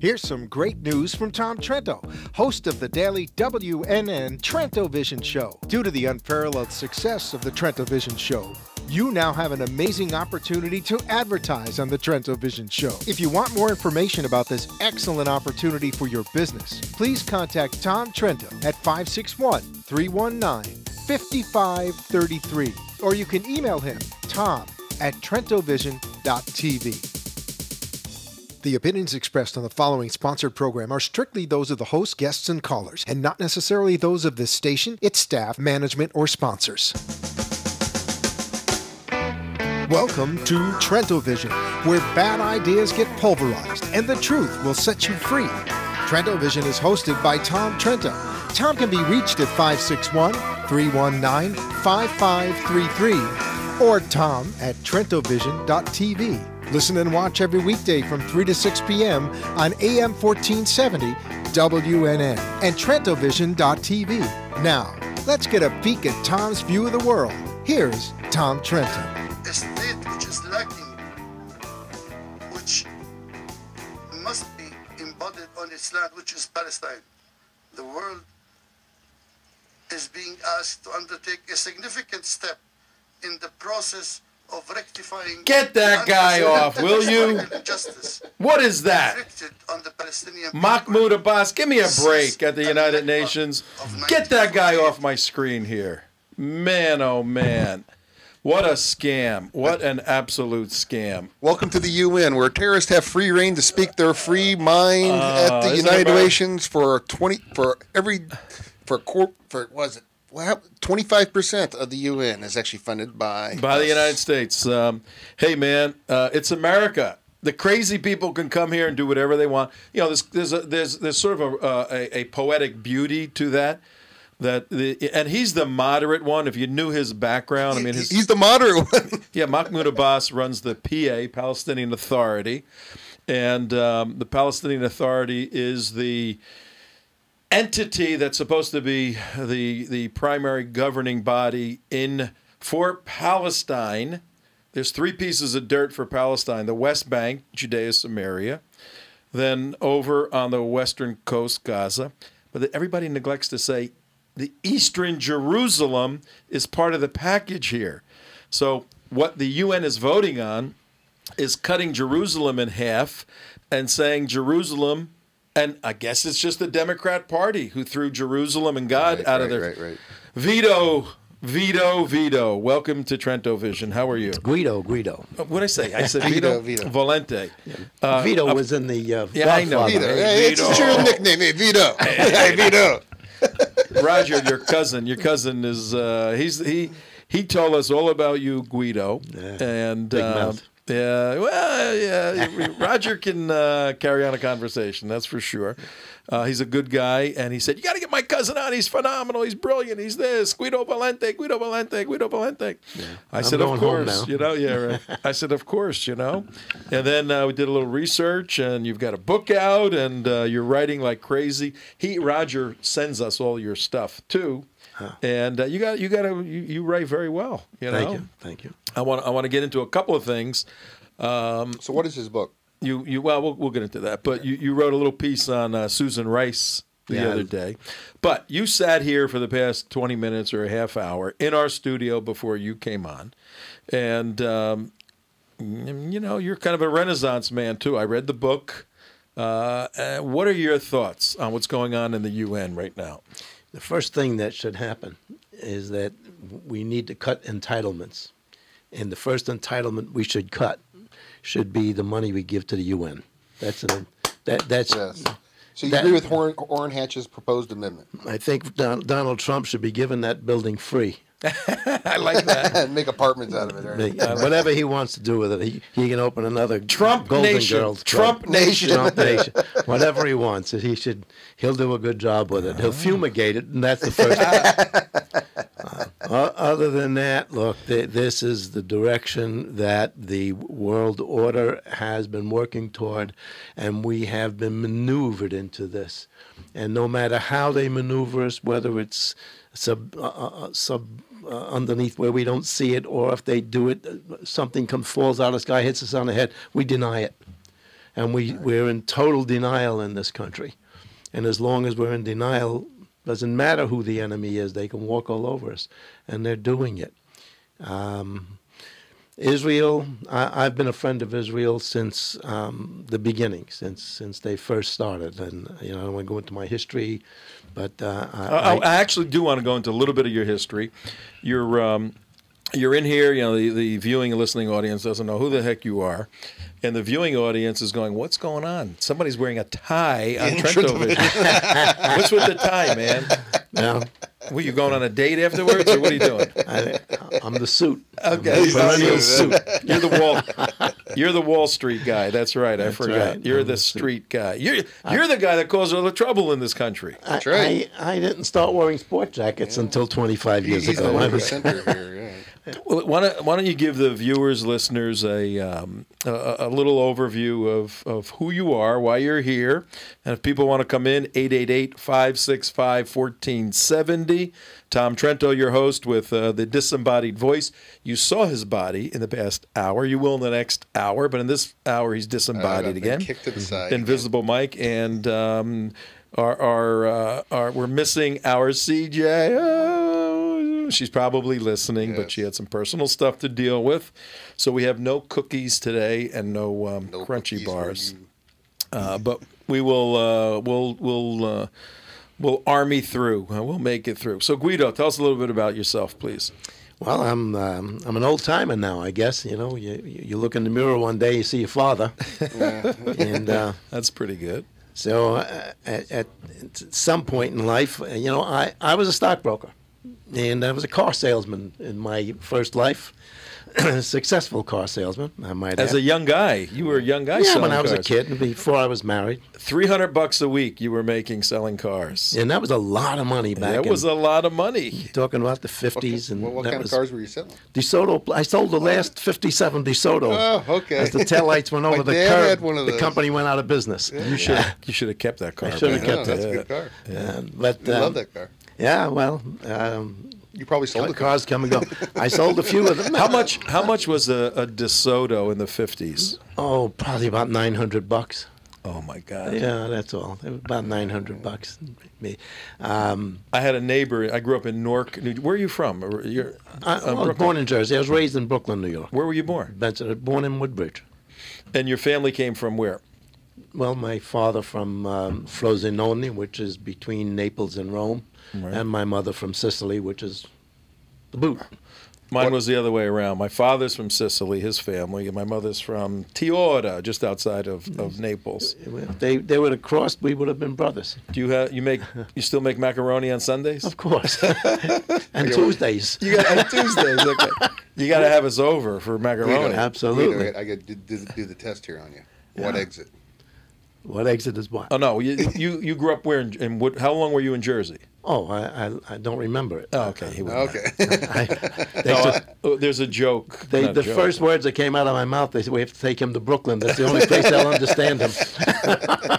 Here's some great news from Tom Trento, host of the daily WNN Trento Vision Show. Due to the unparalleled success of the Trento Vision Show, you now have an amazing opportunity to advertise on the Trento Vision Show. If you want more information about this excellent opportunity for your business, please contact Tom Trento at 561-319-5533, or you can email him, tom@trentovision.tv. The opinions expressed on the following sponsored program are strictly those of the host, guests, and callers, and not necessarily those of this station, its staff, management, or sponsors. Welcome to Trento Vision, where bad ideas get pulverized and the truth will set you free. Trento Vision is hosted by Tom Trento. Tom can be reached at 561-319-5533 or tom@trentovision.tv. Listen and watch every weekday from 3 to 6 p.m. on AM 1470 WNN and trentovision.tv. Now, let's get a peek at Tom's view of the world. Here's Tom Trento. A state which is lacking, which must be embodied on its land, which is Palestine. The world is being asked to undertake a significant step in the process of rectifying. Get that guy off, will you? What is that? Mahmoud Abbas, give me a break at the United Nations. Get that guy off my screen here. Man, oh man. What a scam. What an absolute scam. Welcome to the UN, where terrorists have free reign to speak their free mind at the United Nations for 25% of the UN is actually funded by the United States. Hey man, it's America. The crazy people can come here and do whatever they want. You know, there's sort of a poetic beauty to that. And he's the moderate one. If you knew his background, I mean, he's the moderate one. Yeah, Mahmoud Abbas runs the PA, Palestinian Authority, and the Palestinian Authority is the entity that's supposed to be the primary governing body for Palestine. There's 3 pieces of dirt for Palestine: the West Bank, Judea, Samaria, then over on the western coast, Gaza. But everybody neglects to say the eastern Jerusalem is part of the package here. So what the UN is voting on is cutting Jerusalem in half and saying Jerusalem, and I guess it's just the Democrat Party who threw Jerusalem and God out of their... Right. Veto. Welcome to Trento Vision. How are you? Guido. What did I say? I said Vito. Volente. Yeah. Vito was in the... yeah, I know. Vito. Hey, it's your nickname. Hey, Vito. Hey, Vito. Roger, your cousin is he told us all about you, Guido, and big mouth. Roger can carry on a conversation, that's for sure. He's a good guy, and he said, you got to get my cousin on. He's phenomenal. He's brilliant. He's this. Guido Valente. Yeah. I said, of course. You know, yeah, right. I said, of course, you know. And then we did a little research, and you've got a book out, and you're writing like crazy. Roger sends us all your stuff too, and you write very well. You know? Thank you. I want to get into a couple of things. So what is his book? We'll get into that. But you wrote a little piece on Susan Rice the other day. But you sat here for the past 20 minutes or a half hour in our studio before you came on. And, you know, you're kind of a Renaissance man, too. I read the book. What are your thoughts on what's going on in the UN right now? The first thing that should happen is that we need to cut entitlements. And the first entitlement we should cut should be the money we give to the UN. That's yes. So you agree with Orrin Hatch's proposed amendment? I think Donald Trump should be given that building free. I like that. And make apartments out of it. Right? Whatever he wants to do with it, he can open another Trump Golden Nation. Girls Trump Nation. Trump Nation. Whatever he wants, he'll do a good job with it. He'll fumigate it, and that's the first. Other than that, look, this is the direction that the world order has been working toward, and we have been maneuvered into this. And no matter how they maneuver us, whether it's underneath where we don't see it, or if they do it, something falls out of the sky, hits us on the head, we deny it. And we're in total denial in this country. And as long as we're in denial, doesn't matter who the enemy is, they can walk all over us. And they're doing it. Israel, I've been a friend of Israel since the beginning, since they first started. And, I don't want to go into my history, but I actually do want to go into a little bit of your history. You're in here, the viewing and listening audience doesn't know who the heck you are. And the viewing audience is going, what's going on? Somebody's wearing a tie on Trento Vision. What's with the tie, man? No. Were you going on a date afterwards, or what are you doing? I'm the suit. Okay, perennial suit. You're the Wall Street guy. That's right. I forgot. Right. You're the street guy. You're the guy that caused all the trouble in this country. That's right. I didn't start wearing sport jackets until 25 years He's ago. the center here, yeah. Well, why don't you give the viewers, listeners, a little overview of who you are, why you're here, and if people want to come in, 888-565-1470. Tom Trento, your host with the disembodied voice. You saw his body in the past hour. You will in the next hour, but in this hour he's disembodied again. Kicked to the side. Invisible Mike, and we're missing our CJ. Oh, she's probably listening, but she had some personal stuff to deal with. So we have no cookies today and no crunchy bars. But we will we'll army through. We'll make it through. So Guido, tell us a little bit about yourself, please. Well, I'm an old timer now, I guess. You look in the mirror one day, you see your father, and that's pretty good. So at some point in life, I was a stockbroker, and I was a car salesman in my first life. Successful car salesman, I might add. As a young guy, you were a young guy. Yeah, when I was cars. a kid, before I was married. $300 a week you were making selling cars, and that was a lot of money back. That was a lot of money. Talking about the 50s, and what kind of cars were you selling? DeSoto. I sold the last '57 DeSoto. Oh, okay. As the taillights went over the dad curb, had one of the those. company went out of business. Yeah. You should have kept that car. I should have kept That's it. a good car. But I love that car. Yeah, well. You probably sold The it. cars come and go. I sold a few of them. How much was a DeSoto in the 50s? Oh, probably about $900. Oh my God! Yeah, that's all. It was about $900. Me. I had a neighbor. I grew up in Newark. Where are you from? I was born in Jersey. I was raised in Brooklyn, New York. Where were you born? Born in Woodbridge. And your family came from where? Well, my father from Frosinone, which is between Naples and Rome, and my mother from Sicily, which is the boot. Mine was the other way around. My father's from Sicily, his family, and my mother's from Tiora, just outside of Naples. If they would have crossed, we would have been brothers. Do you still make macaroni on Sundays? Of course. And Tuesdays. You got on Tuesdays. Okay. You got to have us over for macaroni. Absolutely. I got to do the test here on you. What exit? What exit is what? Oh no, you grew up where in Wood? How long were you in Jersey? Oh, I don't remember it. Oh, okay. There's a joke. The first words that came out of my mouth, they said, we have to take him to Brooklyn. That's the only place they'll understand him.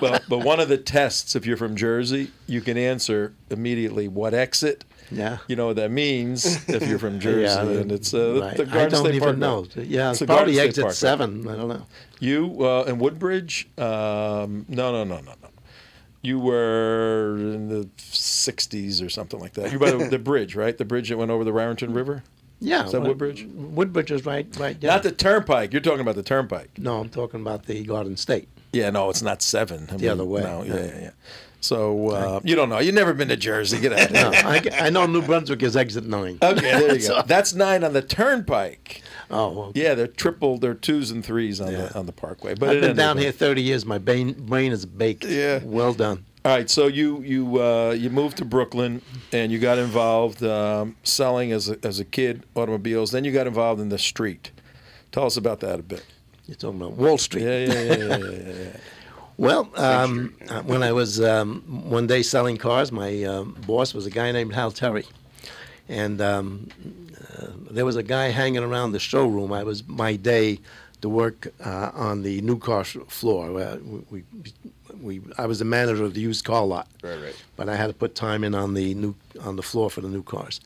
But one of the tests, if you're from Jersey, you can answer immediately what exit. Yeah. You know what that means if you're from Jersey. Yeah, and it's right. the Garden I don't State even Parkway. know. Yeah, it's the probably Garden State exit Parkway. 7. I don't know. You in Woodbridge? No. You were in the 60s or something like that. You're by the bridge, right? The bridge that went over the Raritan River? Yeah. Is that Woodbridge? Woodbridge is right there. Not the Turnpike. You're talking about the Turnpike. No, I'm talking about the Garden State. Yeah, no, it's not 7. The other way. No, yeah. So you don't know. You've never been to Jersey. Get out of here. No, I know New Brunswick is exit 9. Okay, there you go. That's 9 on the Turnpike. Oh, okay. Yeah, they're 2s and 3s on the Parkway. But I've been down here 30 years. My brain is baked. Yeah. Well done. All right, so you moved to Brooklyn and you got involved selling as a kid automobiles. Then you got involved in the street. Tell us about that a bit. You're talking about Wall Street. Yeah. Well, when I was one day selling cars, my boss was a guy named Hal Terry, and there was a guy hanging around the showroom. It was my day to work on the new car floor. I was the manager of the used car lot, Right. but I had to put time in on the floor for the new cars.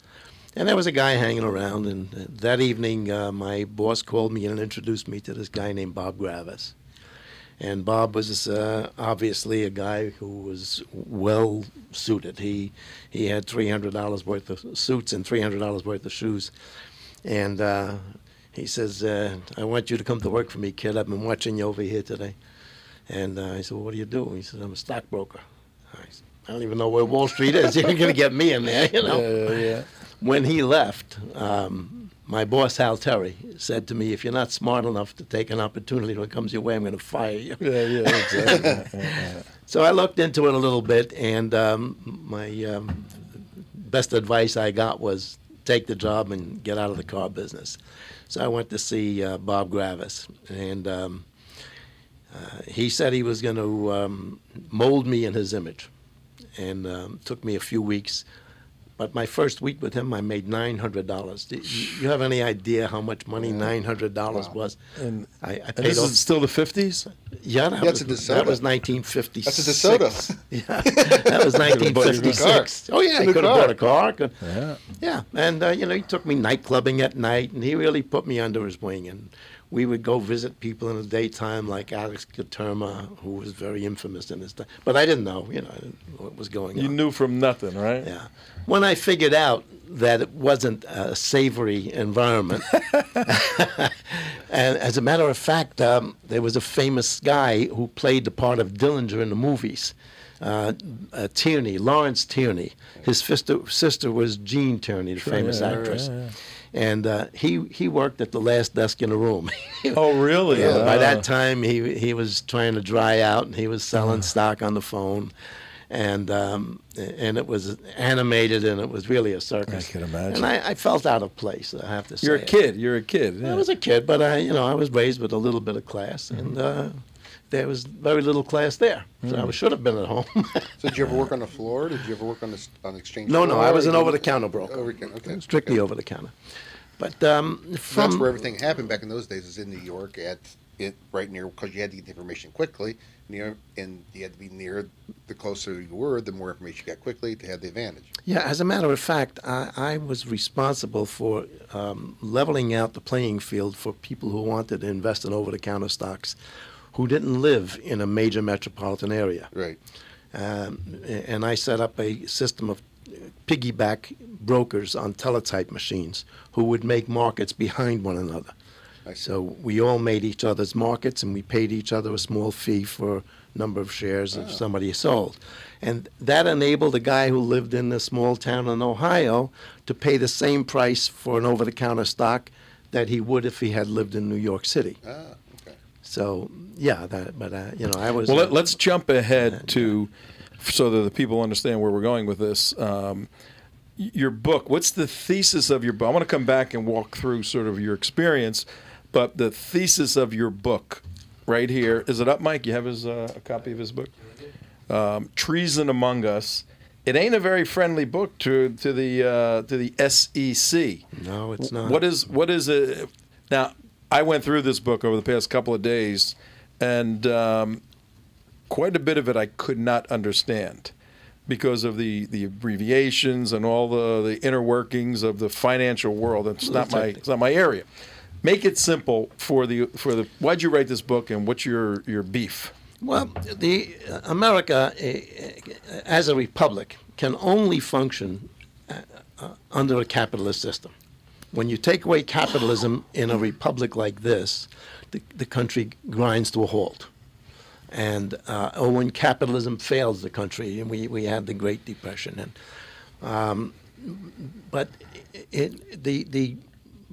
And there was a guy hanging around, and that evening my boss called me and introduced me to this guy named Bob Gravis. And Bob was obviously a guy who was well suited. He had $300 worth of suits and $300 worth of shoes. And he says, I want you to come to work for me, kid. I've been watching you over here today. And I said, well, what do you do? He said, I'm a stockbroker. I don't even know where Wall Street is. You're going to get me in there, you know. Yeah. When he left, my boss, Hal Terry, said to me, if you're not smart enough to take an opportunity when it comes your way, I'm going to fire you. Yeah, exactly. So I looked into it a little bit, and my best advice I got was take the job and get out of the car business. So I went to see Bob Gravis, and he said he was going to mold me in his image, and took me a few weeks. But my first week with him, I made $900. Do you have any idea how much money $900 was? And, I and paid this off. is still the 50s? Yeah, That's a DeSoto. that was 1956. That's a DeSoto. Yeah, that was 1956. Oh yeah, he could have bought a car. Yeah, and you know, he took me night clubbing at night, and he really put me under his wing. And we would go visit people in the daytime, like Alex Katerma, who was very infamous in his time. But I didn't know, you know, what was going on. You knew from nothing, right? Yeah. When I figured out that it wasn't a savory environment, and as a matter of fact, there was a famous guy who played the part of Dillinger in the movies, Tierney, Lawrence Tierney. His sister was Jean Tierney, the famous actress. Yeah. And he worked at the last desk in the room. Oh, really? Yeah. By that time, he was trying to dry out, and he was selling stock on the phone. And it was animated, and it was really a circus. I can imagine. And I felt out of place, I have to say. You're a kid. You're a kid. Yeah. I was a kid, but I was raised with a little bit of class, and there was very little class there. So I should have been at home. So did you ever work on the floor? Did you ever work on the exchange? No, floor? I was an over-the-counter broker. Okay. Strictly over-the-counter. But That's where everything happened back in those days. Was in New York right near, because you had to get the information quickly. And you had to be near. The closer you were, the more information you got quickly to have the advantage. Yeah, as a matter of fact, I was responsible for leveling out the playing field for people who wanted to invest in over-the-counter stocks who didn't live in a major metropolitan area. Right. And I set up a system of piggyback brokers on teletype machines who would make markets behind one another. So we all made each other's markets, and we paid each other a small fee for number of shares if somebody sold. And that enabled a guy who lived in a small town in Ohio to pay the same price for an over-the-counter stock that he would if he had lived in New York City. Okay. So, yeah, I was... Well, let's jump ahead to, so that the people understand where we're going with this. Your book, what's the thesis of your book? I want to come back and walk through sort of your experience, but the thesis of your book right here. Is it up, Mike? You have a copy of his book? Treason Among Us. It ain't a very friendly book to the SEC. No, it's not. What is it? Now, I went through this book over the past couple of days, and quite a bit of it I could not understand because of the abbreviations and all the inner workings of the financial world. It's not my area. Make it simple for the. Why'd you write this book, and what's your beef? Well, America, as a republic, can only function under a capitalist system. When you take away capitalism in a republic like this, the country grinds to a halt. And or when capitalism fails the country, and we had the Great Depression, and but the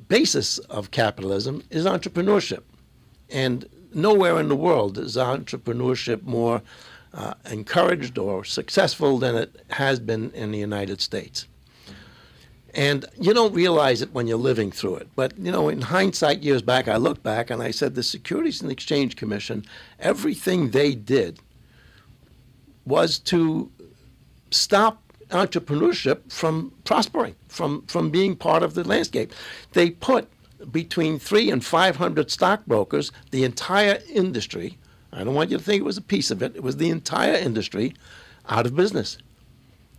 basis of capitalism is entrepreneurship, and nowhere in the world is entrepreneurship more encouraged or successful than it has been in the United States. And you don't realize it when you're living through it. But, in hindsight, years back, I looked back and I said the Securities and Exchange Commission, everything they did was to stop entrepreneurship from prospering, from being part of the landscape. They put between 300 and 500 stockbrokers, the entire industry, I don't want you to think it was a piece of it, it was the entire industry, out of business.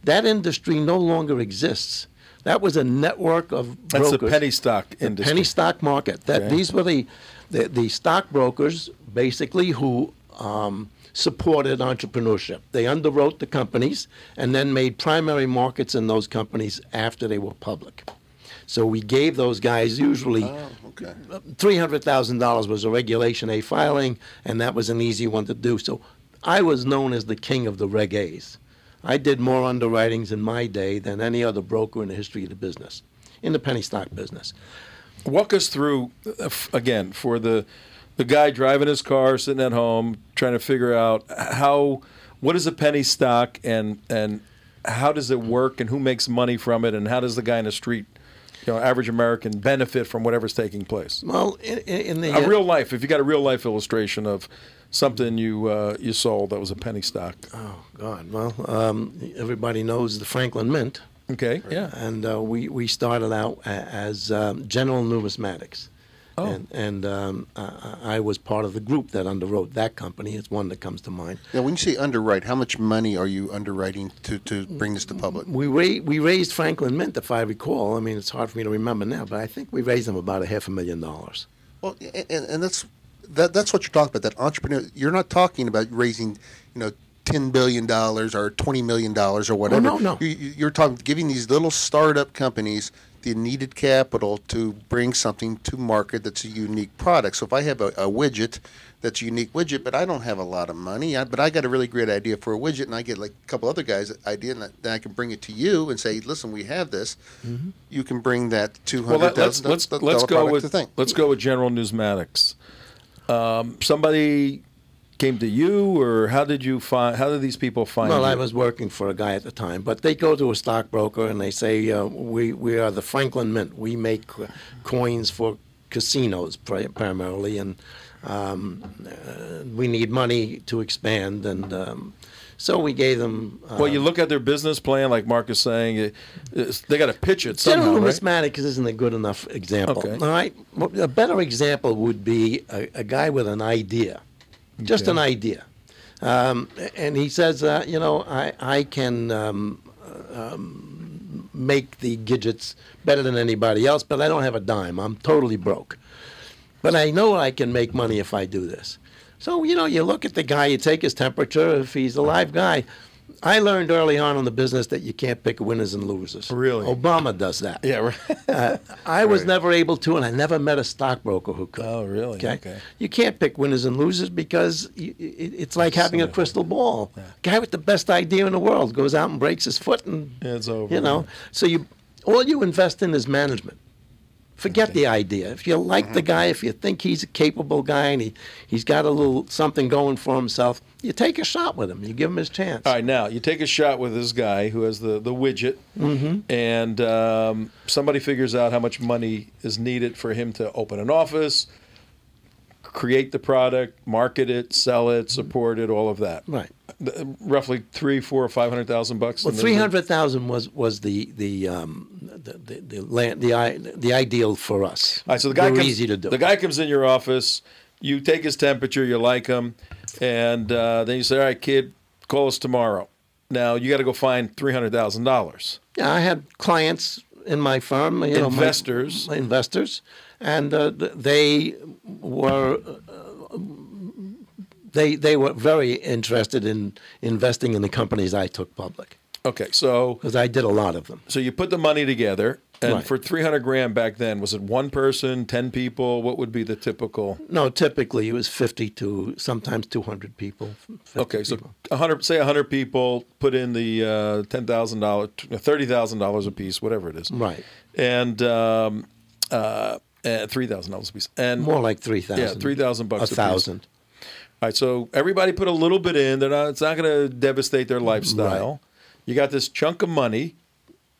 That industry no longer exists. That was a network of brokers. That's the penny stock industry. Penny stock market. These were the stockbrokers, basically, who supported entrepreneurship. They underwrote the companies and then made primary markets in those companies after they were public. So we gave those guys usually $300,000 was a Regulation A filing, and that was an easy one to do. So I was known as the king of the Reg A's. I did more underwritings in my day than any other broker in the history of the business, in the penny stock business. Walk us through, again, for the guy driving his car, sitting at home, trying to figure out what is a penny stock and how does it work and who makes money from it and how does the guy in the street, average American, benefit from whatever's taking place? Well, in the real life, if you got a real life illustration of something you sold that was a penny stock. Oh God! Well, everybody knows the Franklin Mint. Okay, yeah. And we started out as General Numismatics. Oh. And I was part of the group that underwrote that company. It's one that comes to mind. Now, when you say underwrite, how much money are you underwriting to bring this to public? We raised Franklin Mint, if I recall. I mean, it's hard for me to remember now, but I think we raised them about $500,000. Well, and that's what you're talking about. That entrepreneur. You're not talking about raising, $10 billion or $20 million or whatever. Oh, no. You're talking giving these little startup companies the needed capital to bring something to market that's a unique product. So if I have a widget that's a unique widget, but I don't have a lot of money, but I got a really great idea for a widget, and I get like a couple other guys' idea, and then I can bring it to you and say, listen, we have this. Mm-hmm. You can bring that $200,000 Let's go with General Numismatics. Somebody came to you, or how did these people find you? Well, I was working for a guy at the time, but they go to a stockbroker and they say, we are the Franklin Mint. We make coins for casinos primarily, and we need money to expand. And so we gave them... well, you look at their business plan, like Mark is saying, they got to pitch it somehow, General right? Numismatics isn't a good enough example. Okay. All right? A better example would be a guy with an idea. Just an idea. And he says, I can make the gadgets better than anybody else, but I don't have a dime. I'm totally broke. But I know I can make money if I do this. So, you look at the guy, you take his temperature. If he's a live guy, I learned early on in the business that you can't pick winners and losers. Really? Obama does that. Yeah, right. I was never able to, and I never met a stockbroker who could. Oh, really? Okay. You can't pick winners and losers because it's like having a crystal ball. Yeah. Guy with the best idea in the world goes out and breaks his foot, and it's over. So all you invest in is management. Forget the idea. If you like the guy, if you think he's a capable guy and he's got a little something going for himself, you take a shot with him. You give him his chance. All right, now you take a shot with this guy who has the widget, and somebody figures out how much money is needed for him to open an office, create the product, market it, sell it, support it, all of that. Right. Roughly $300,000, $400,000, $500,000. Well, $300,000 was the ideal for us. All right, so the guy easy to do. The guy comes in your office, you take his temperature, you like him, and then you say, "All right, kid, call us tomorrow." Now you got to go find $300,000. Yeah, I had clients in my firm, investors, my investors, and they were. They were very interested in investing in the companies I took public. Okay, so because I did a lot of them. So you put the money together, and for $300,000 back then, was it one person, 10 people? What would be the typical? No, typically it was 50 to sometimes 200 people. Okay, so 100 people put in the $10,000, $30,000 a piece, whatever it is. Right. And $3,000 a piece, and more like 3,000. Yeah, $3,000 a piece. 1,000. All right, so everybody put a little bit in. It's not going to devastate their lifestyle. Right. You got this chunk of money,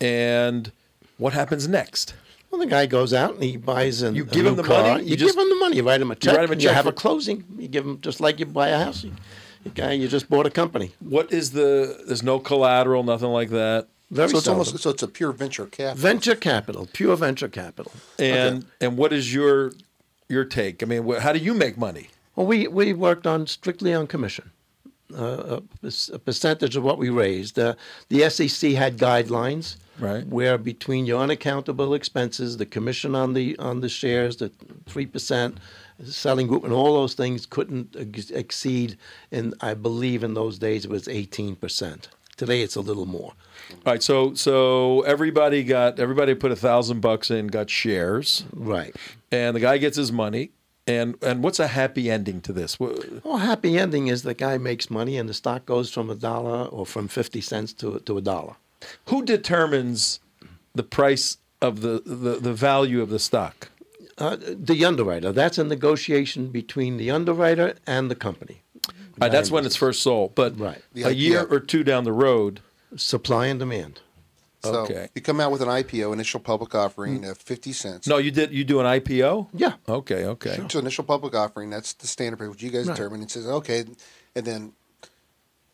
and what happens next? Well, the guy goes out and he buys a You give him the car. money? You give him the money. You write him a check. You have a closing. You give him just like you buy a house. You just bought a company. What is there's no collateral, nothing like that? Very seldom. It's a pure venture capital. Venture capital, pure venture capital. And what is your take? I mean, how do you make money? Well, we worked strictly on commission, a percentage of what we raised. The SEC had guidelines, right, where between your unaccountable expenses, the commission on the shares, the 3%, selling group, and all those things couldn't exceed, and I believe in those days it was 18%. Today it's a little more. All right, so everybody put $1,000 in, got shares, Right. and the guy gets his money. And what's a happy ending to this? Well, happy ending is the guy makes money and the stock goes from $1 or from 50 cents to $1. Who determines the price of the value of the stock? The underwriter. That's a negotiation between the underwriter and the company. That's when it's first sold. But Right. a year or two down the road. Supply and demand. So Okay. you come out with an IPO, initial public offering of 50 cents. No, you do an IPO? Yeah. Okay. So initial public offering, that's the standard price, which you guys determine. It says, okay,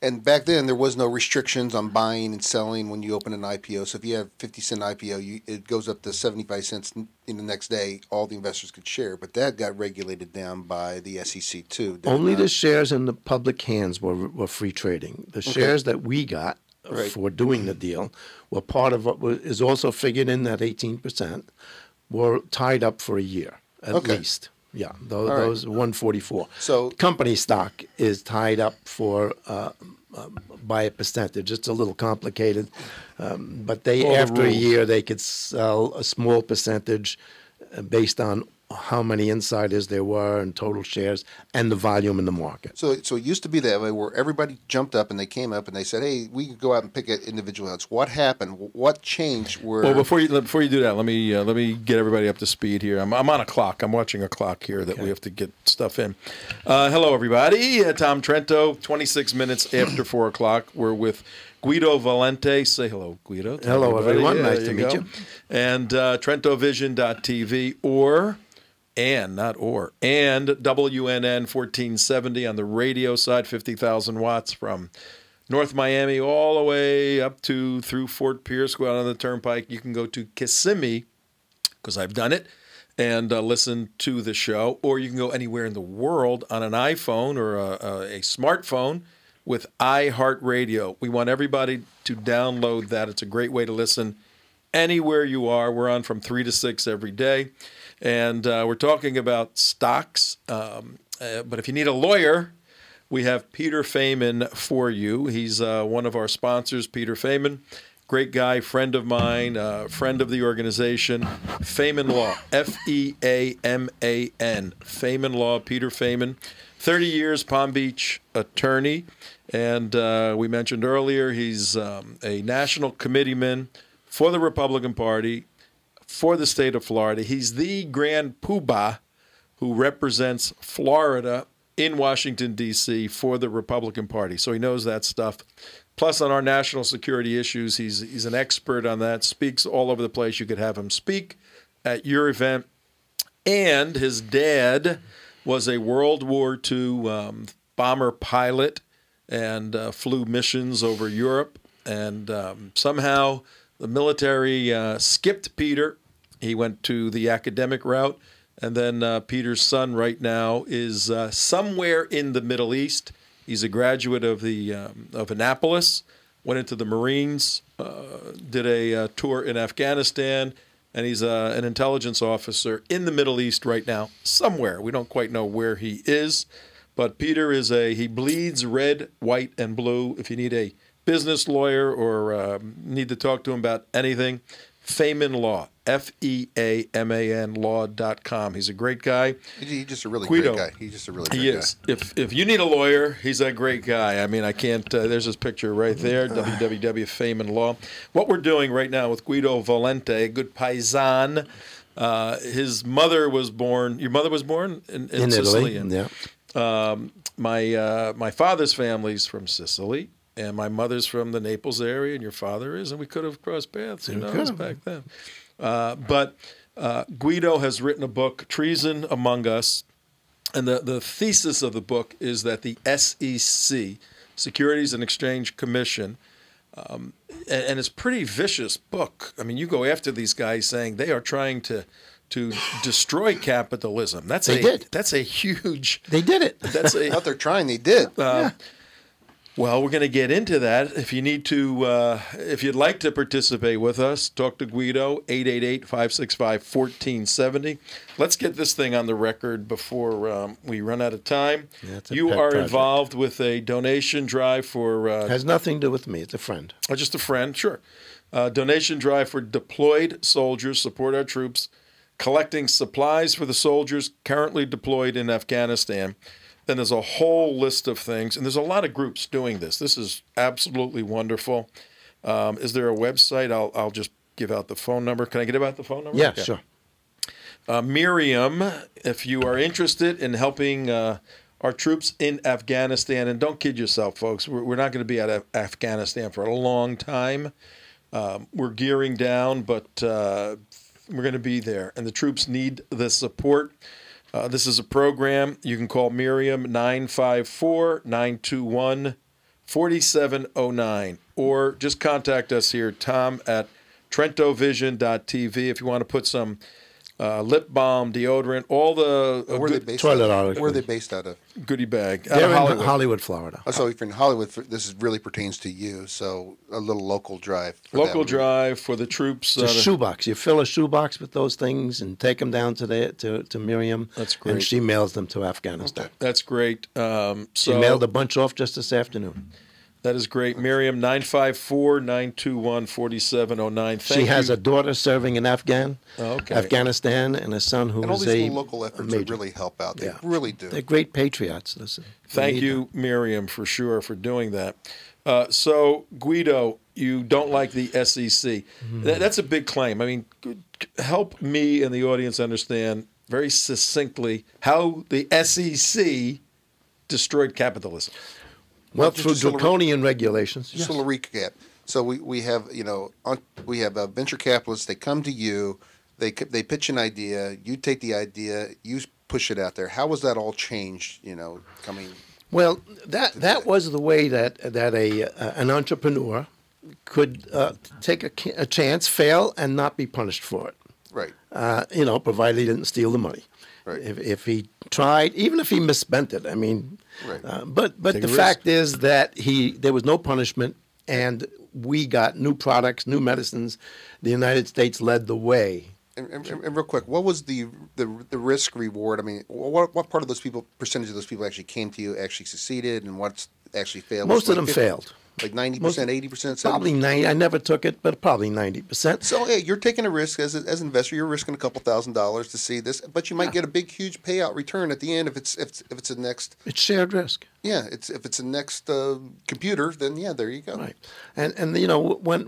and back then there was no restrictions on buying and selling when you open an IPO. So if you have 50-cent IPO, it goes up to 75 cents in the next day. All the investors could share, but that got regulated down by the SEC too. Only the shares in the public hands were free trading. The shares that we got for doing the deal were part of what is also figured in that 18%, were tied up for a year at least. Yeah, those 144. So company stock is tied up for by a percentage. It's a little complicated, but after a year they could sell a small percentage based on how many insiders there were and total shares and the volume in the market. So it used to be that way where everybody jumped up and they came up and they said, hey, we could go out and pick an individual house. What happened? What changed? Well, before you do that, let me get everybody up to speed here. I'm on a clock. I'm watching a clock here that we have to get stuff in. Hello, everybody. Tom Trento, 26 minutes after 4 o'clock. We're with Guido Valente. Say hello, Guido. Hello, everyone. Nice to meet you. And TrentoVision.tv and WNN 1470 on the radio side, 50,000 watts from North Miami all the way up through Fort Pierce. Go out on the turnpike. You can go to Kissimmee, because I've done it, and listen to the show. Or you can go anywhere in the world on an iPhone or a smartphone with iHeartRadio. We want everybody to download that. It's a great way to listen anywhere you are. We're on from 3 to 6 every day. And we're talking about stocks. But if you need a lawyer, we have Peter Feynman for you. He's one of our sponsors, Peter Feynman. Great guy, friend of mine, friend of the organization. Feynman Law, F-E-A-M-A-N. Feynman Law, Peter Feynman. 30 years, Palm Beach attorney. And we mentioned earlier, he's a national committeeman for the Republican Party, for the state of Florida. He's the grand poobah who represents Florida in Washington, D.C. for the Republican Party. So he knows that stuff. Plus, on our national security issues, he's an expert on that, speaks all over the place. You could have him speak at your event. And his dad was a World War II bomber pilot and flew missions over Europe. And somehow the military skipped Peter. He went to the academic route, and then Peter's son right now is somewhere in the Middle East. He's a graduate of Annapolis, went into the Marines, did a tour in Afghanistan, and he's an intelligence officer in the Middle East right now, somewhere. We don't quite know where he is, but Peter he bleeds red, white, and blue. If you need a business lawyer or need to talk to him about anything, Feynman Law, F-E-A-M-A-N law.com. He's a great guy. He's just a really Guido, great guy. He's just a really great guy. He is. If you need a lawyer, he's a great guy. I mean, I can't, there's his picture right there, www.Feynman Law. What we're doing right now with Guido Valente, a good paisan. His mother was born, your mother was born in Sicily. Italy, yeah. My father's family's from Sicily. And my mother's from the Naples area, and your father is, and we could have crossed paths, who knows, back then. But Guido has written a book, Treason Among Us, and the thesis of the book is that the SEC, Securities and Exchange Commission, and it's a pretty vicious book. I mean, you go after these guys saying they are trying to destroy capitalism. That's a huge. They did it. That's what they're trying. They did. Well, we're going to get into that. If you need to, if you'd like to participate with us, talk to Guido, 888-565-1470. Let's get this thing on the record before we run out of time. Yeah, it's a You pet are project. involved with a donation drive for... Has nothing to do with me. It's a friend. Oh, just a friend, sure. Donation drive for deployed soldiers, support our troops, collecting supplies for the soldiers currently deployed in Afghanistan. Then there's a whole list of things, and there's a lot of groups doing this. This is absolutely wonderful. Is there a website? I'll just give out the phone number. Can I give out the phone number? Yeah, sure. Miriam, if you are interested in helping our troops in Afghanistan, and don't kid yourself, folks, we're not going to be out of Afghanistan for a long time. We're gearing down, but we're going to be there, and the troops need the support. This is a program. You can call Miriam 954-921-4709, or just contact us here, Tom at TrentoVision.tv, if you want to put some lip balm, deodorant, all the Where are they based toilet out of? article. Where are they based out of? goodie bag. Out They're of in Hollywood, Florida. Oh, so if you're in Hollywood, this really pertains to you. So a little local drive. For Local that. drive for the troops. It's a shoebox. You fill a shoebox with those things and take them down to Miriam. That's great. And she mails them to Afghanistan. That's great. She mailed a bunch off just this afternoon. That is great. Miriam, 954-921-4709. She has a daughter serving in Okay. Afghanistan, and a son who And all is these a little local efforts major. really help out. They Yeah. really do. They're great patriots. Listen, we Thank need you, Miriam, for sure, for doing that. So, Guido, you don't like the SEC. That's a big claim. I mean, help me and the audience understand very succinctly how the SEC destroyed capitalism. Well, Just- through just a little- draconian regulations. Just a little recap. So we have venture capitalists. They come to you. They pitch an idea. You take the idea. You push it out there. How was that all changed? Coming. Well, that was the way that an entrepreneur could take a chance, fail, and not be punished for it. Right. Provided he didn't steal the money. Right. If he tried, even if he misspent it, I mean, Right. but Take the a risk. fact is that there was no punishment, and we got new products, new medicines. The United States led the way. And real quick, what was the risk reward? I mean, what part of percentage of those people actually came to you, actually succeed, and what's actually failed? Most of Like them failed. Like 90%, 80%, 70%? Probably 90. I never took it, but probably 90%. So hey, you're taking a risk as an investor. You're risking a couple $1,000s to see this, but you might get a big, huge payout return at the end if it's a next. It's shared risk. Yeah, if it's a next computer, then yeah, there you go. Right. And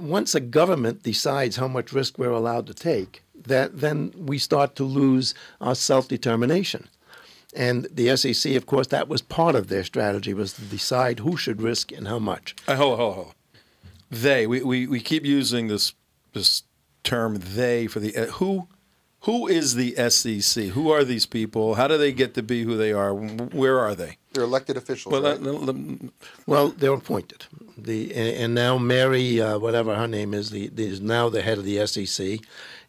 once a government decides how much risk we're allowed to take, then we start to lose our self-determination. And the SEC, of course, that was part of their strategy, was to decide who should risk and how much. Hold on. They. We keep using this term "they" for the who. Who is the SEC? Who are these people? How do they get to be who they are? Where are they? They're elected officials. Well, right? Well, they're appointed. And now Mary, whatever her name is now the head of the SEC,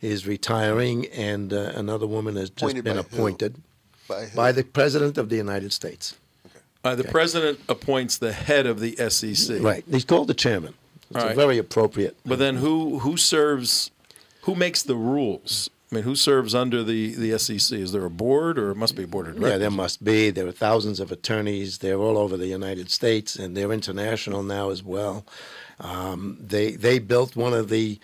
is retiring, and another woman has just Appointed been by who? appointed who? by the President of the United States. The president appoints the head of the SEC. Right. He's called the chairman. It's All right. very appropriate. But then who serves? Who makes the rules? I mean, who serves under the SEC? Is there a board, or it must be a board of directors? Yeah, there must be. There are thousands of attorneys. They're all over the United States, and they're international now as well. They built one of a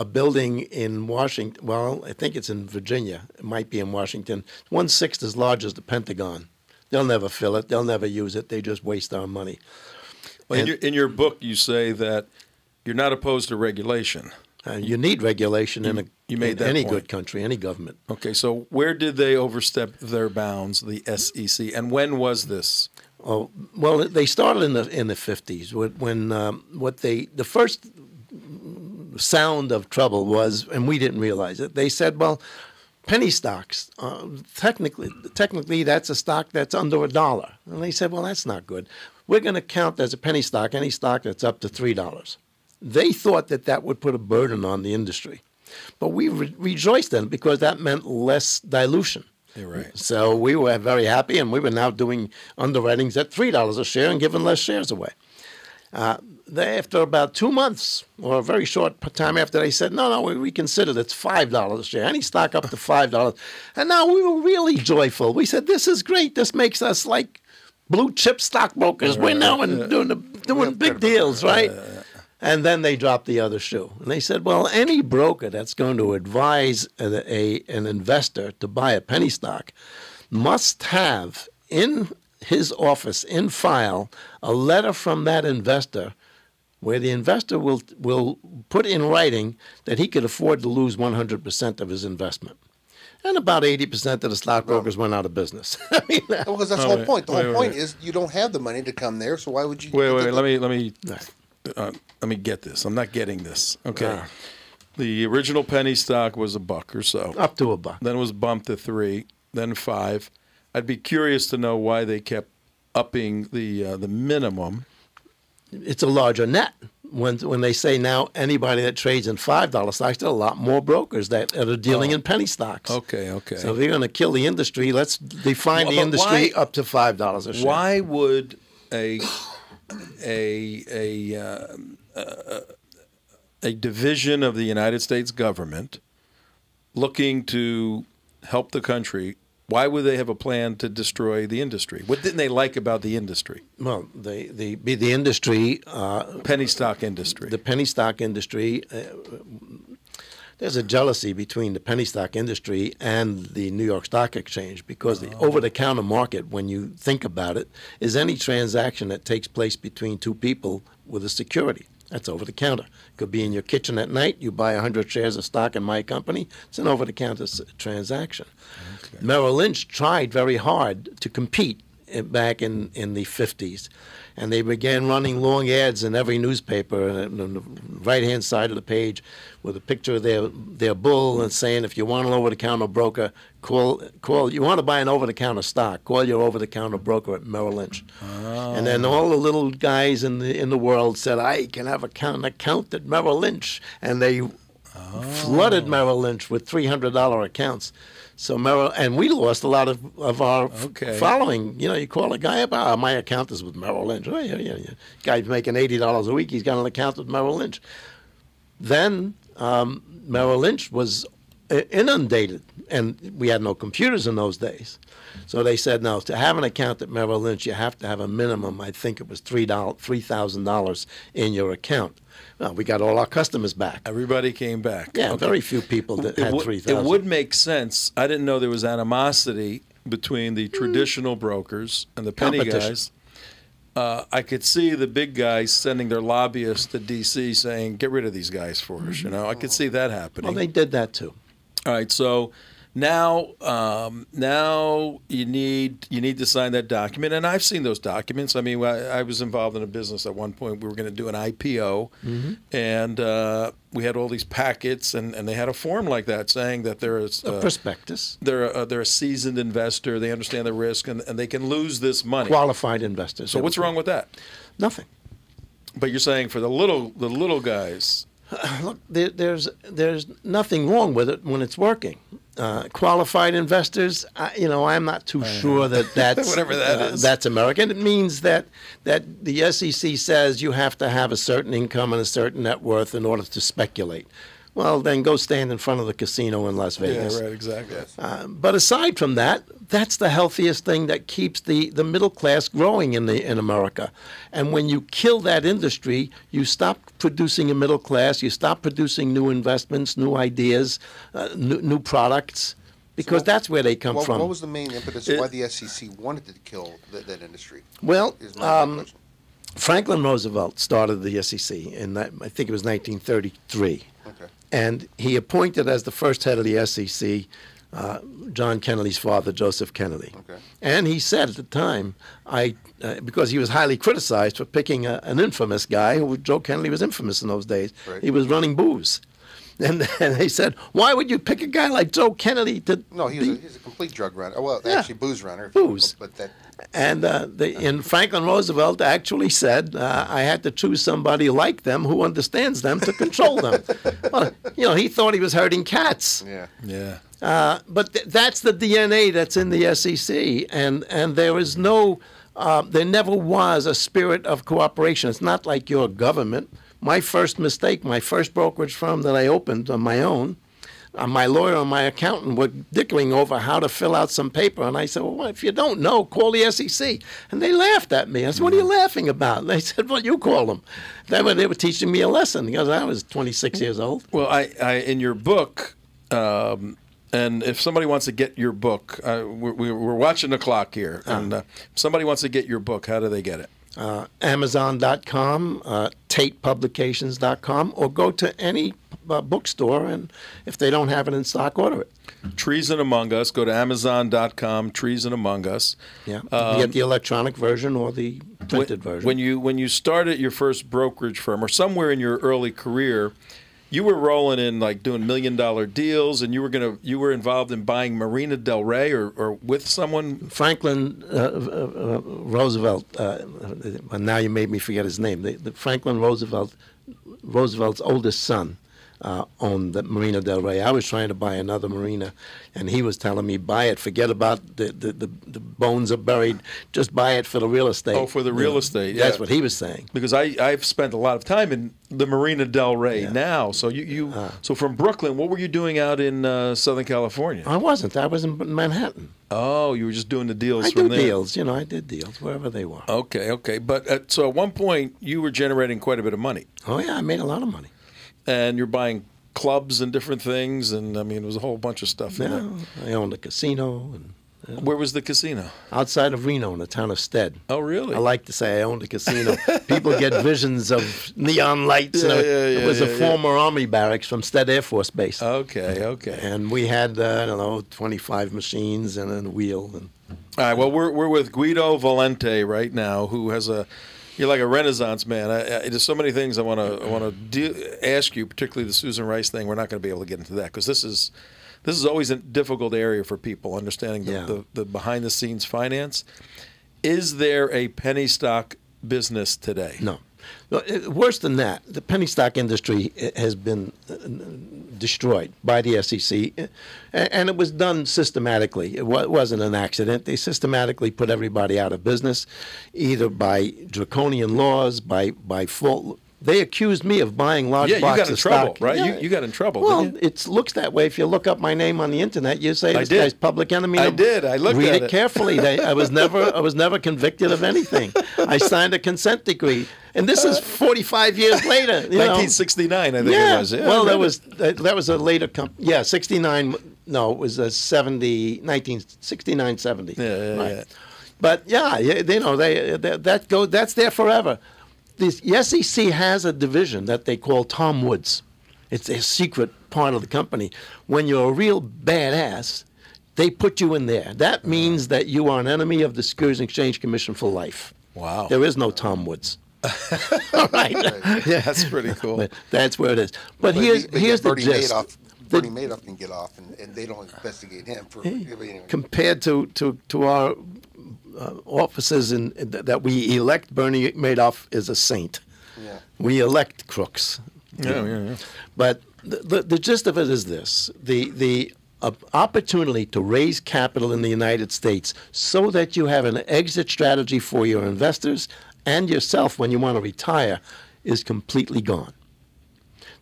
building in Washington. Well, I think it's in Virginia. It might be in Washington. 1/6 as large as the Pentagon. They'll never fill it. They'll never use it. They just waste our money. Well, in your book, you say that you're not opposed to regulation. You need regulation in made that any point. good country, any government. Okay, so where did they overstep their bounds, the SEC, and when was this? Oh, well, they started in the 50s when the first sound of trouble was, and we didn't realize it. They said, well, penny stocks, technically that's a stock that's under $1. And they said, well, that's not good. We're going to count as a penny stock any stock that's up to $3. They thought that would put a burden on the industry. But we rejoiced then because that meant less dilution. You're right. So we were very happy, and we were now doing underwritings at $3 a share and giving less shares away. After about 2 months, or a very short time after, they said, no, we reconsidered. It's $5 a share. Any stock up to $5. And now we were really joyful. We said, this is great. This makes us like blue chip stockbrokers. We're now doing big deals, right? And then they dropped the other shoe. And they said, well, any broker that's going to advise an investor to buy a penny stock must have in his office, in file, a letter from that investor where the investor will put in writing that he could afford to lose 100% of his investment. And about 80% of the stockbrokers went out of business. I mean, because that's the whole point. The whole point is you don't have the money to come there, so why would you? Wait. Let me get this. I'm not getting this. Okay. The original penny stock was $1 or so. Up to $1. Then it was bumped to $3, then $5. I'd be curious to know why they kept upping the minimum. It's a larger net. When they say now anybody that trades in $5 stocks, there are a lot more brokers that are dealing in penny stocks. Okay. So if you're going to kill the industry, let's define the industry up to $5 a share. Why would a division of the United States government looking to help the country, why would they have a plan to destroy the industry? What didn't they like about the industry? Well, the industry, penny stock industry. The penny stock industry. There's a jealousy between the penny stock industry and the New York Stock Exchange because the over-the-counter market, when you think about it, is any transaction that takes place between two people with a security. That's over-the-counter. It could be in your kitchen at night. You buy 100 shares of stock in my company. It's an over-the-counter transaction. Okay. Merrill Lynch tried very hard to compete back in the 50s. And they began running long ads in every newspaper on the right-hand side of the page with a picture of their bull and saying, if you want an over-the-counter broker, call. You want to buy an over-the-counter stock, call your over-the-counter broker at Merrill Lynch. Oh. And then all the little guys in the world said, I can have an account at Merrill Lynch. And they flooded Merrill Lynch with $300 accounts. So and we lost a lot of our following. You know, you call a guy up, my account is with Merrill Lynch. Oh, yeah. Guy's making $80 a week. He's got an account with Merrill Lynch. Then Merrill Lynch was inundated, and we had no computers in those days. So they said, no, to have an account at Merrill Lynch, you have to have a minimum, I think it was $3,000 in your account. Well, we got all our customers back. Everybody came back. Yeah, very few people that had 3,000. It would make sense. I didn't know there was animosity between the traditional brokers and the penny guys. I could see the big guys sending their lobbyists to D.C. saying, get rid of these guys for us. You know, I could see that happening. Well, they did that too. All right, so now you need to sign that document, and I've seen those documents. I mean, I was involved in a business at one point. We were going to do an IPO, and we had all these packets, and they had a form like that saying that they're a prospectus. They're a seasoned investor. They understand the risk, and they can lose this money. Qualified investors. So what's wrong with that? Nothing. But you're saying for the little guys. Look, there's nothing wrong with it when it's working. Qualified investors, I'm not too sure that's whatever that is. That's American. It means that the SEC says you have to have a certain income and a certain net worth in order to speculate. Well, then go stand in front of the casino in Las Vegas. Yeah, right, exactly. But aside from that, that's the healthiest thing that keeps the middle class growing in America. And when you kill that industry, you stop producing a middle class, you stop producing new investments, new ideas, new products, because that's where they come from. What was the main impetus why the SEC wanted to kill that industry? Well, Franklin Roosevelt started the SEC in, I think it was 1933. Okay. And he appointed as the first head of the SEC John Kennedy's father, Joseph Kennedy. Okay. And he said at the time, because he was highly criticized for picking an infamous guy, Joe Kennedy was infamous in those days. Right. He was running booze. And they said, why would you pick a guy like Joe Kennedy to No, he's a complete drug runner. Well, actually, booze runner. Booze. But that. And Franklin Roosevelt actually said, I had to choose somebody like them who understands them to control them. Well, he thought he was herding cats. Yeah. But that's the DNA that's in the SEC, and there is no there never was a spirit of cooperation. It's not like your government. My first mistake, my first brokerage firm that I opened on my own, my lawyer and my accountant were dickering over how to fill out some paper. And I said, well, if you don't know, call the SEC. And they laughed at me. I said, what are you laughing about? And they said, well, you call them. They were teaching me a lesson because I was 26 years old. Well, I in your book, and if somebody wants to get your book, we're watching the clock here. And if somebody wants to get your book, how do they get it? Amazon.com, TatePublications.com, or go to any bookstore, and if they don't have it in stock, order it. Treason Among Us. Go to Amazon.com, Treason Among Us. Yeah, you get the electronic version or the printed version. When you started your first brokerage firm, or somewhere in your early career, you were rolling in like doing $1 million deals, and you were involved in buying Marina Del Rey or with someone. Franklin Roosevelt. Now you made me forget his name. The Franklin Roosevelt's oldest son owned the Marina Del Rey. I was trying to buy another marina, and he was telling me, buy it. Forget about the bones are buried. Just buy it for the real estate. Oh, for the real estate. Yeah. That's what he was saying. Because I've spent a lot of time in the Marina Del Rey now. So so from Brooklyn, what were you doing out in Southern California? I wasn't. I was in Manhattan. Oh, you were just doing the deals I from there. I did deals wherever they were. Okay. But so at one point, you were generating quite a bit of money. Oh, yeah, I made a lot of money. And you're buying clubs and different things, and I mean, it was a whole bunch of stuff in there. I owned a casino. And where was the casino? Outside of Reno, in the town of Stead. Oh, really? I like to say I owned a casino. People get visions of neon lights. It was a former Army barracks from Stead Air Force Base. Okay. And we had, 25 machines and a wheel. And, all right, well, we're with Guido Valente right now, who has you're like a Renaissance man. There's so many things I want to ask you, particularly the Susan Rice thing. We're not going to be able to get into that because this is always a difficult area for people, understanding the behind-the-scenes finance. Is there a penny stock business today? No. Worse than that, the penny stock industry has been destroyed by the SEC, and it was done systematically. It wasn't an accident. They systematically put everybody out of business, either by draconian laws, by fault. They accused me of buying large boxes of stock. Yeah, you got in trouble, right? Yeah. You got in trouble, didn't you? It looks that way. If you look up my name on the internet, you say this guy's public enemy. I did. I looked at it. Read it carefully. I was never convicted of anything. I signed a consent decree, and this is 45 years later. 1969, I think it was. Yeah, well, that was a later company. Yeah, 69. No, it was a 1969, 70. Yeah. Right. But that's there forever. The SEC has a division that they call Tom Woods. It's a secret part of the company. When you're a real badass, they put you in there. That means that you are an enemy of the Securities and Exchange Commission for life. Wow. There is no Tom Woods. All right. Yeah, that's pretty cool. But that's where it is. But here's the gist. Bernie Madoff can get off, and they don't investigate him for anyway. Compared to our offices that we elect, Bernie Madoff is a saint. Yeah. We elect crooks. Yeah. But the gist of it is this: the opportunity to raise capital in the United States so that you have an exit strategy for your investors and yourself when you want to retire is completely gone.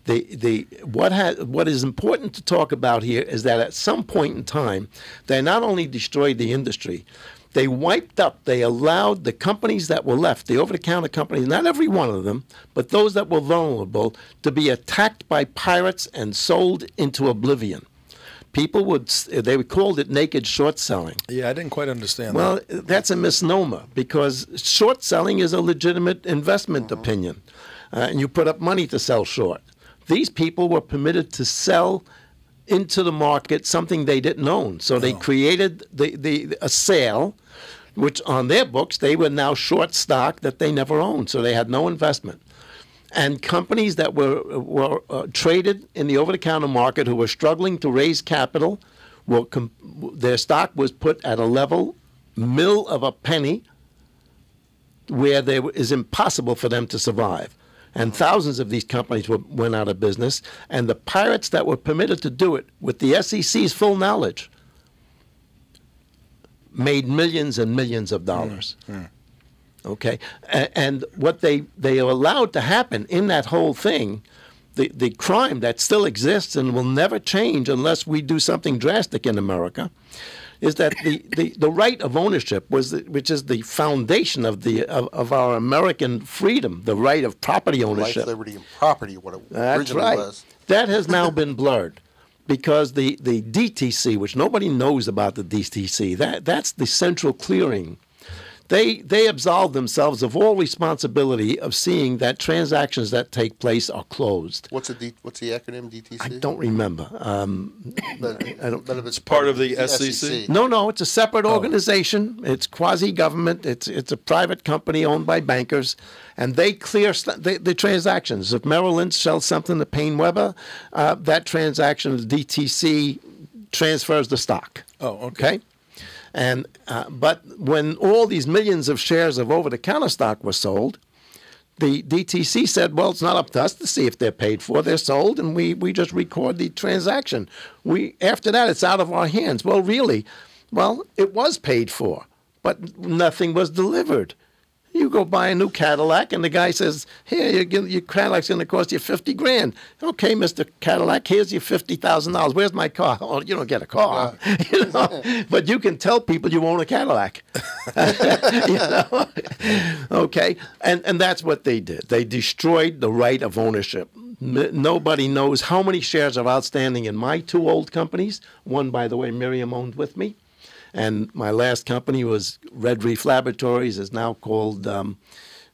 What is important to talk about here is that at some point in time, they not only destroyed the industry, they allowed the companies that were left, the over-the-counter companies, not every one of them, but those that were vulnerable, to be attacked by pirates and sold into oblivion. They called it naked short selling. Yeah, I didn't quite understand that. Well, that's a misnomer because short selling is a legitimate investment opinion. And you put up money to sell short. These people were permitted to sell into the market something they didn't own. So they created a sale, which on their books, they were now short stock that they never owned. So they had no investment. And companies that were traded in the over-the-counter market who were struggling to raise capital, their stock was put at a level, mill of a penny, where it is impossible for them to survive. And thousands of these companies went out of business. And the pirates that were permitted to do it with the SEC's full knowledge made millions and millions of dollars. Okay, and what they allowed to happen in that whole thing, the crime that still exists and will never change unless we do something drastic in America, is that the right of ownership which is the foundation of our American freedom, the right of property ownership. Life, liberty, and property, what it That's originally right. was. That has now been blurred. Because the DTC, which nobody knows about the DTC, that's the central clearing. They absolve themselves of all responsibility of seeing that transactions that take place are closed. What's the acronym DTC? I don't remember. But if it's Part of the SEC? No, it's a separate organization. It's quasi-government. It's a private company owned by bankers, and they clear the transactions. If Merrill Lynch sells something to Payne Weber, that transaction, the DTC, transfers the stock. Oh, okay. And but when all these millions of shares of over-the-counter stock were sold, the DTC said, well, it's not up to us to see if they're paid for. They're sold, and we just record the transaction. After that, it's out of our hands. Well, really, it was paid for, but nothing was delivered. You go buy a new Cadillac, and the guy says, here, your Cadillac's going to cost you $50,000. Okay, Mr. Cadillac, here's your $50,000. Where's my car? Oh, you don't get a car. You know? But you can tell people you own a Cadillac. You know? Okay, and that's what they did. They destroyed the right of ownership. Nobody knows how many shares are outstanding in my two old companies. One, by the way, Miriam owned with me. And my last company was Red Reef Laboratories. It's now called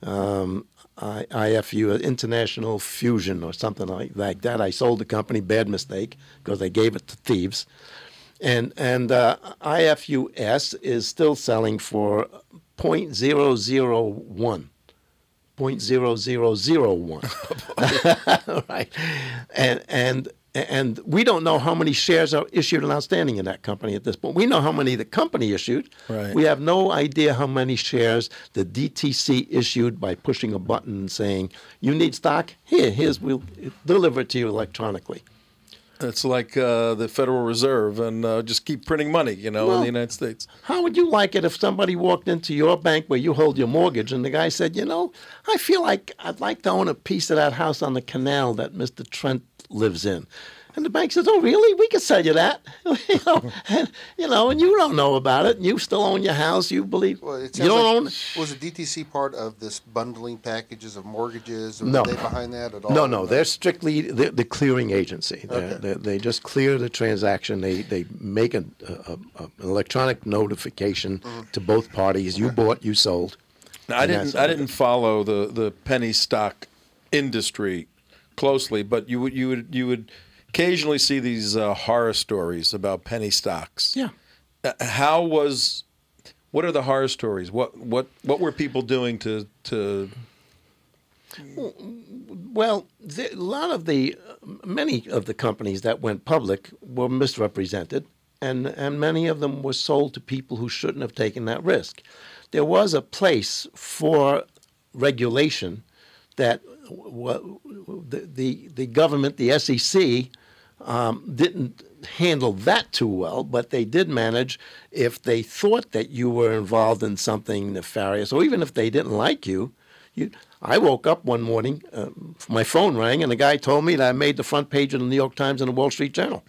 IFU, International Fusion, or something like that. I sold the company, bad mistake, because I gave it to thieves. And IFUS is still selling for 0.001. 0.0001. Right. And we don't know how many shares are issued and outstanding in that company at this point. We know how many the company issued. Right. We have no idea how many shares the DTC issued by pushing a button and saying, you need stock? We'll deliver it to you electronically. It's like the Federal Reserve and just keep printing money, in the United States. How would you like it if somebody walked into your bank where you hold your mortgage and the guy said, I feel like I'd like to own a piece of that house on the canal that Mr. Trent lives in. And the bank says, oh, really? We can sell you that. And you don't know about it. And you still own your house. You believe well, it you don't own it. Was the DTC part of this bundling packages of mortgages? Or No. Were they behind that at all? No. They're strictly the clearing agency. Okay. They just clear the transaction. They make an electronic notification to both parties. You bought, you sold. Now, I didn't follow the penny stock industry closely, but you would occasionally see these horror stories about penny stocks. Yeah. What are the horror stories? What were people doing to? Well, many of the companies that went public were misrepresented, and many of them were sold to people who shouldn't have taken that risk. There was a place for regulation that the government, the SEC, didn't handle that too well, but they did manage, if they thought that you were involved in something nefarious, or even if they didn't like you. I woke up one morning, my phone rang, and the guy told me that I made the front page of the New York Times and the Wall Street Journal.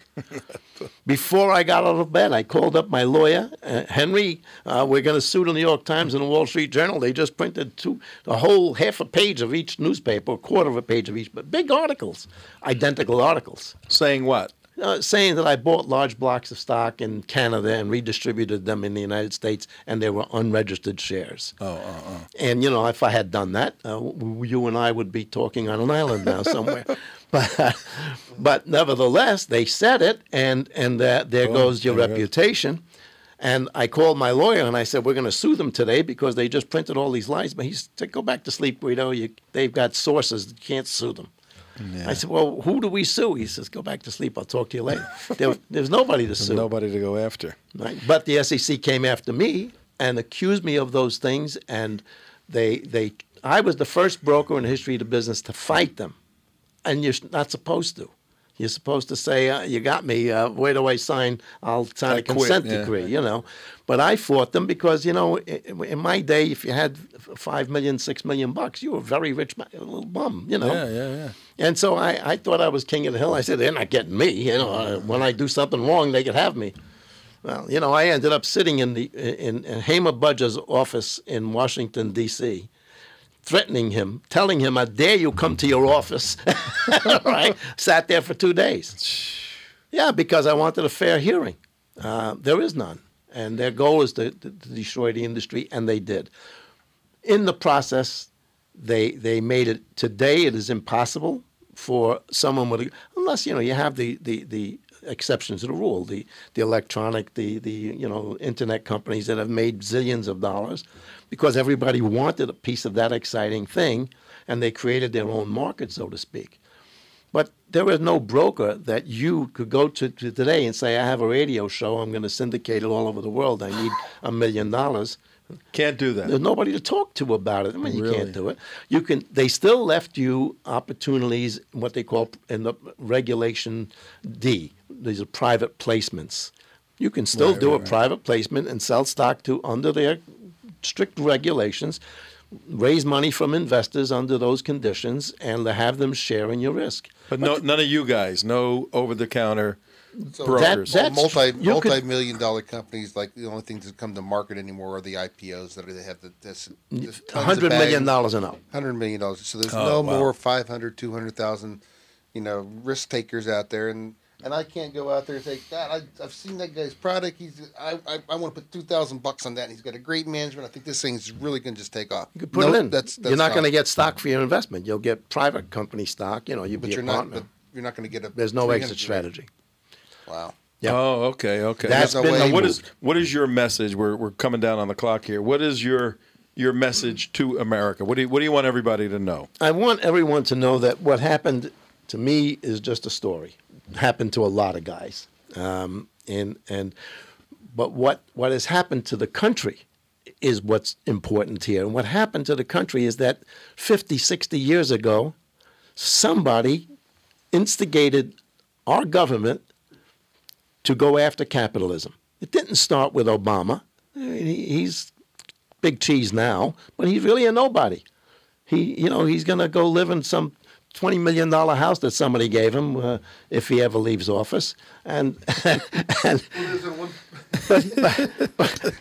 Before I got out of bed, I called up my lawyer, Henry, we're going to sue the New York Times and the Wall Street Journal. They just printed a whole half a page of each newspaper, a quarter of a page of each, but big articles, identical articles. Saying what? Saying that I bought large blocks of stock in Canada and redistributed them in the United States, and they were unregistered shares. And, if I had done that, you and I would be talking on an island now somewhere. But nevertheless, they said it, and there goes your reputation. And I called my lawyer, and I said, we're going to sue them today because they just printed all these lies. But he said, go back to sleep, Guido. They've got sources. You can't sue them. Yeah. I said, well, who do we sue? He says, go back to sleep. I'll talk to you later. There's nobody to sue. Nobody to go after. Right? But the SEC came after me and accused me of those things, and I was the first broker in the history of the business to fight them, and you're not supposed to. You're supposed to say, you got me. Where do I sign? I'll sign a consent decree, you know. But I fought them because, you know, in my day, if you had $5 million, $6 million bucks, you were a very rich man, a little bum, you know. Yeah. And so I thought I was king of the hill. I said, they're not getting me. You know, when I do something wrong, they could have me. Well, you know, I ended up sitting in Hamer Budger's office in Washington, D.C., threatening him, telling him, I dare you come to your office. Right? Sat there for 2 days. Yeah, because I wanted a fair hearing. There is none. And their goal is to destroy the industry, and they did. In the process, they made it. Today, it is impossible for someone with, unless, you know, you have the exceptions to the rule, the electronic, the you know, internet companies that have made zillions of dollars because everybody wanted a piece of that exciting thing, and they created their own market, so to speak. But there is no broker that you could go to today and say, I have a radio show, I'm going to syndicate it all over the world, I need $1 million. Can't do that. There's nobody to talk to about it. I mean, you Really? can't do it. You can. They still left you opportunities, what they call in the Regulation D. These are private placements. You can still do a private placement and sell stock to under their strict regulations, raise money from investors under those conditions, and to have them share in your risk. But none of you guys, no over-the-counter So brokers. That's- you could- multi-million-dollar companies, like the only things that come to market anymore are the IPOs that they have this $100 million and up. $100 million. So there's Oh, no wow. more 500, 200,000, you know, risk takers out there, and I can't go out there and say, God, I've seen that guy's product. I want to put $2,000 on that. And he's got a great management. I think this thing's really going to just take off. You could put it in. That's You're not going to get stock for your investment. You'll get private company stock. You know, you'll But be you're a not. partner. But you're not going to get a. There's no 300 exit strategy. Wow. Yeah. Oh, okay. That's Now, been now, the what is your message? We're coming down on the clock here. What is your message to America? What do you want everybody to know? I want everyone to know that what happened to me is just a story. It happened to a lot of guys. But what has happened to the country is what's important here. And what happened to the country is that 50, 60 years ago, somebody instigated our government to go after capitalism. It didn't start with Obama. He's big cheese now, but he's really a nobody. He's going to go live in some $20 million house that somebody gave him if he ever leaves office. And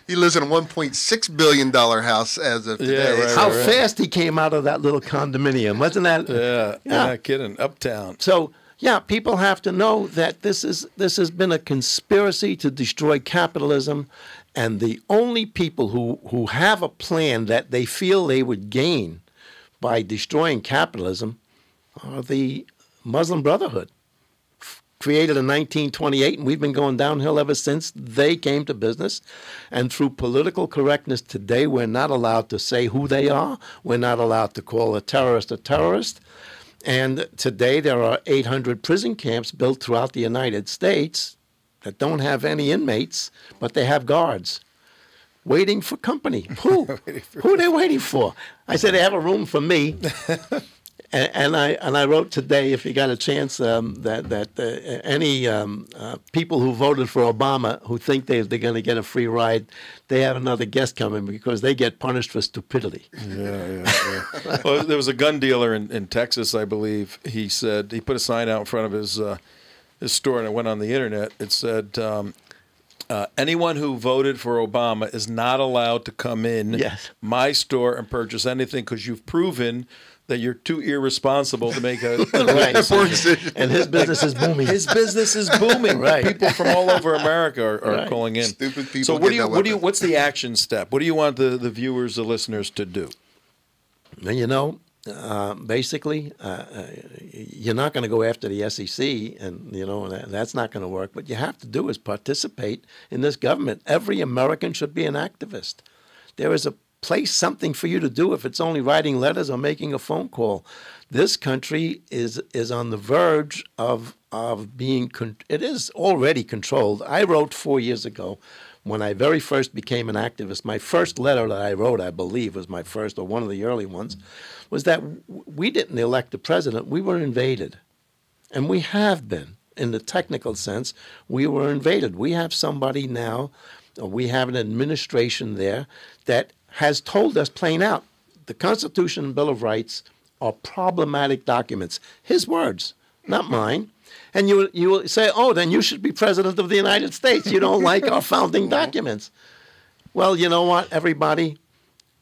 He lives in a $1.6 billion house as of today. right, how fast he came out of that little condominium, wasn't that? Yeah, not kidding. Uptown. So, yeah, people have to know that this has been a conspiracy to destroy capitalism, and the only people who have a plan that they feel they would gain by destroying capitalism are the Muslim Brotherhood, created in 1928, and we've been going downhill ever since they came to business. And through political correctness today, we're not allowed to say who they are. We're not allowed to call a terrorist. And today there are 800 prison camps built throughout the United States that don't have any inmates, but they have guards waiting for company. Who? Who are they waiting for? I said, they have a room for me. And I wrote today, if you got a chance, that any people who voted for Obama who think they're going to get a free ride, they have another guest coming because they get punished for stupidity. Yeah. Well, there was a gun dealer in Texas, I believe. He said he put a sign out in front of his store, and it went on the internet. It said, anyone who voted for Obama is not allowed to come in my store and purchase anything because you've proven that you're too irresponsible to make a Right. decision. And his business is booming. His business is booming. Right. People from all over America are calling in. Stupid people. So get what's the action step? What do you want the viewers, the listeners to do? Basically, you're not going to go after the SEC, and that's not going to work. What you have to do is participate in this government. Every American should be an activist. There is a place, something for you to do if it's only writing letters or making a phone call. This country is on the verge of being. It is already controlled. I wrote 4 years ago, when I very first became an activist. My first letter that I wrote, I believe, was my first or one of the early ones, was that we didn't elect the president. We were invaded. And we have been. In the technical sense, we were invaded. We have somebody now, we have an administration there that has told us plain out, the Constitution and Bill of Rights are problematic documents. His words, not mine. And you will say, oh, then you should be president of the United States. You don't like our founding documents. Well, you know what, everybody?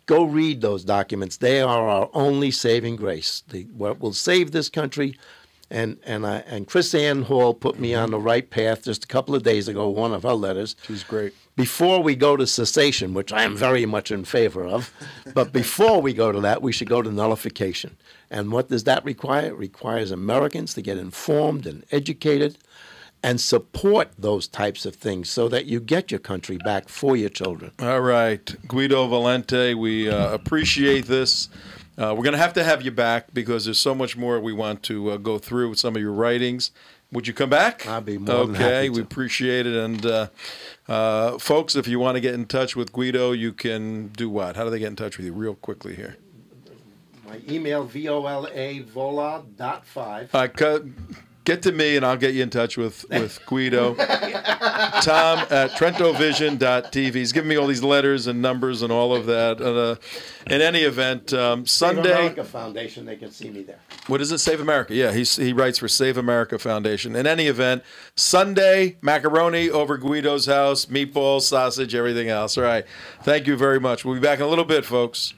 Go read those documents. They are our only saving grace. What will save this country. And Chris Ann Hall put me on the right path just a couple of days ago, one of her letters. She's great. Before we go to cessation, which I am very much in favor of, but before we go to that, we should go to nullification. And what does that require? It requires Americans to get informed and educated and support those types of things so that you get your country back for your children. All right. Guido Valente, we appreciate this. We're going to have you back because there's so much more we want to go through with some of your writings. Would you come back? I'll be more than happy Okay, to. we appreciate it. And folks, if you want to get in touch with Guido, you can do what? How do they get in touch with you? Real quickly here. My email, vola.5. Get to me, and I'll get you in touch with Guido. Tom at TrentoVision.tv. He's giving me all these letters and numbers and all of that. In any event, Sunday. Save America Foundation, they can see me there. What is it? Save America. Yeah, he writes for Save America Foundation. In any event, Sunday, macaroni over Guido's house, meatballs, sausage, everything else. All right. Thank you very much. We'll be back in a little bit, folks.